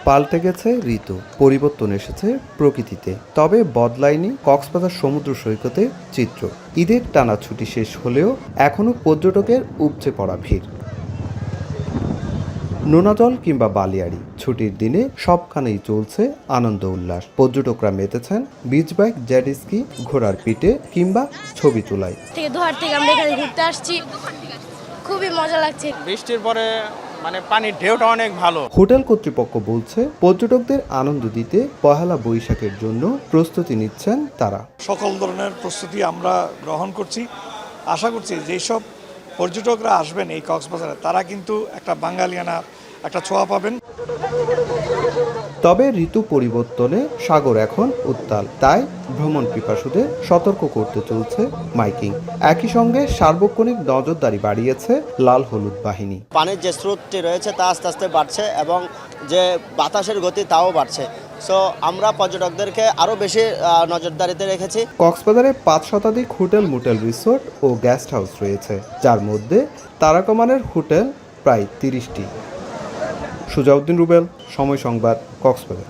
পাল্টে গেছে ঋতু, পরিবর্তন এসেছে প্রকৃতিতে, তবে বদলায়নি কক্সবাজার সমুদ্র সৈকতের চিত্র। ঈদের টানা ছুটি শেষ হলেও এখনও পর্যটকের উপচে পড়া ভিড়। নোনাজল কিংবা বালিয়াড়ি, ছুটির দিনে সবখানেই চলছে আনন্দ উল্লাস। পর্যটকরা মেতেছেন বিচ বাইক, জেট স্কি, ঘোড়ার পিঠে কিংবা ছবি তোলায়। দোহার থেকে আমরা এখানে ঘুরতে আসছি, খুবই মজা লাগছে। বৃষ্টির পরে পানির ঢেউটা অনেক ভালো। হোটেল কর্তৃপক্ষ বলছে পর্যটকদের আনন্দ দিতে পহেলা বৈশাখের জন্য প্রস্তুতি নিচ্ছেন তারা। সকল ধরনের প্রস্তুতি আমরা গ্রহণ করছি। আশা করছি যেসব পর্যটকরা আসবেন এই কক্সবাজারে তারা কিন্তু একটা বাঙালিয়ানা একটা ছোঁয়া পাবেন। তবে ঋতু পরিবর্তনে সাগর এখন উত্তাল, তাই ভ্রমণ পিপাসুদের সতর্ক করতে চলছে মাইকিং। একই সঙ্গে সার্বক্ষণিক নজরদারি বাড়িয়েছে লাল হলুদ বাহিনী। পানির যে স্রোতটি রয়েছে তা আস্তে আস্তে বাড়ছে এবং যে বাতাসের গতি তাও বাড়ছে। সো আমরা পর্যটকদেরকে আরও বেশি নজরদারিতে রেখেছি। কক্সবাজারে 5 শতাধিক হোটেল, মোটেল, রিসোর্ট ও গেস্ট হাউস রয়েছে, যার মধ্যে তারকামানের হোটেল প্রায় 30টি। সুজাউদ্দিন রুবেল, সময় সংবাদ, কক্সবাজার।